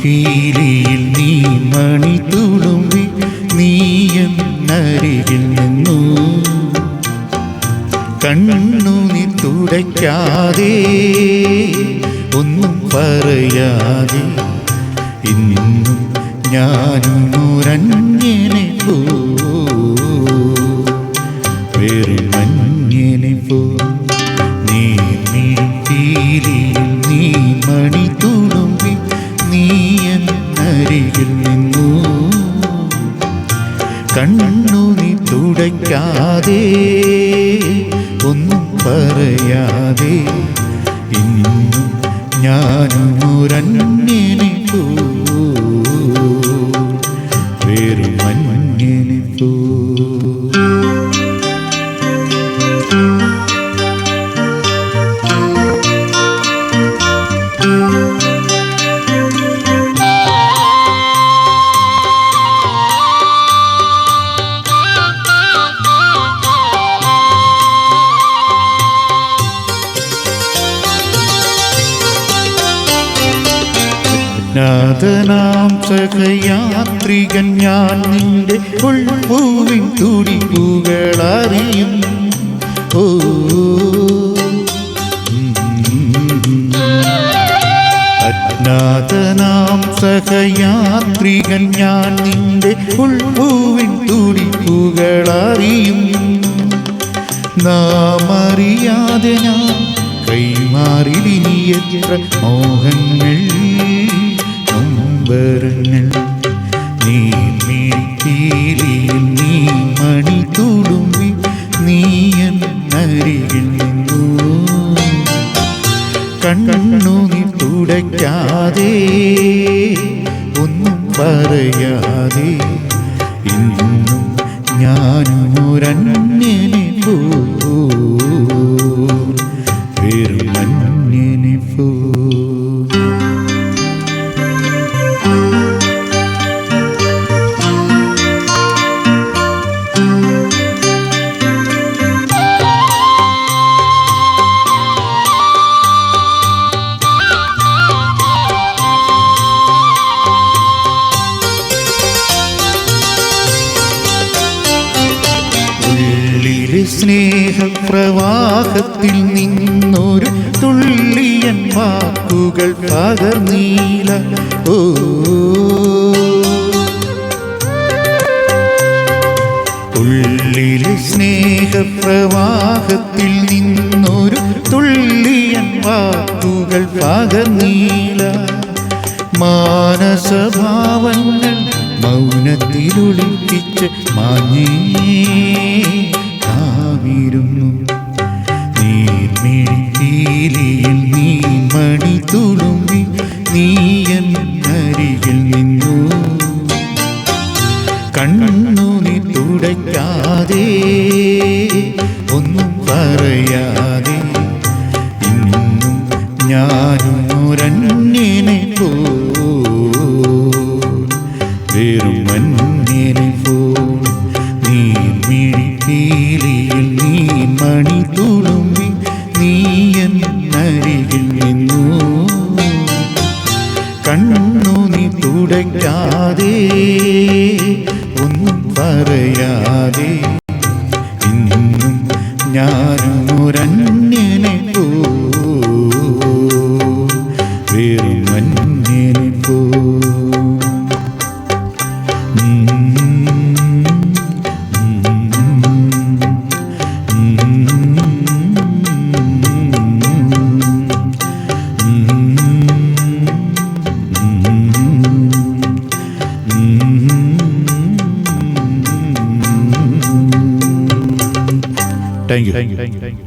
പീലിയിൽ നീ മണി തുളുമ്പി നീ എന്നരികിൽ നിന്നു. കണ്ണുനീ തുടയ്ക്കാതെ ഒന്നും പറയാതെ ഇന്നും ഞാനും ഒരന്യനെ പോ, വെറുമന്യനെ പോ. പീലിയിൽ നീ മണി തുളുമ്പി നീ എന്നരികിൽ നിന്നു. കണ്ണുനീ തുടയ്ക്കാതെ ഒന്നും പറയാതെ ഇന്നും ഞാനും ഒരന്യനെ പോ, വെറുമന്യനെ പോ. നാഥനാം സഹയാത്രികൻ ഞാൻ നിന്റെ ഉൾപ്പൂവിൻ തുടിപ്പുകളറിയും. ഓ അജ്ഞാതനാം സഹയാത്രികൻ ഞാൻ നിന്റെ ഉൾപ്പൂവിൻ തുടിപ്പുകളറിയും. നാം അറിയാതെ ഞാൻ കൈമാറിലിനി എത്ര മോഹങ്ങൾ നൊമ്പരങ്ങൾ. നീ പീലിയിൽ നീ മണി തുളുമ്പി നീ എന്നരികിൽ നിന്നു. കണ്ണുനീ തുടയ്ക്കാതെ ഒന്നും പറയാതെ ഇന്നും ഞാനും ഒരന്യനെ പോ, വെറുമന്യനെ പോ. സ്നേഹപ്രവാഹത്തിൽ നിന്നൊരു തുള്ളിയൻ വാക്കുകൾ പകർന്നീല. ഓ ഉള്ളിലെ സ്നേഹപ്രവാഹത്തിൽ നിന്നൊരു തുള്ളിയൻ വാക്കുകൾ പകർന്നീല. മാനസഭാവങ്ങൾ മൗനത്തിലൊളിപ്പിച്ച് മാഞ്ഞേ കാവിരുന്നു. നീർമിഴിയിൽ നീ മണി തുളുമ്പി നീ എന്നരികിൽ നിന്നു. കണ്ണുനീ തുടയ്ക്കാതെ ഒന്നും പറയാതെ ഇന്നും ഞാനും ഒരന്യനെ പോ, വെറുമന്യനെ പോ. നീർമിഴിയിൽ നീ മണി തുളുമ്പി നീ എന്നരികിൽ നിന്നു. കണ്ണുനീ തുടയ്ക്കാതെ ഒന്നും പറയാതെ ഇന്നും ഞാനും ഒരന്യനെ പോ, വെറുമന്യനെ പോ. Thank you.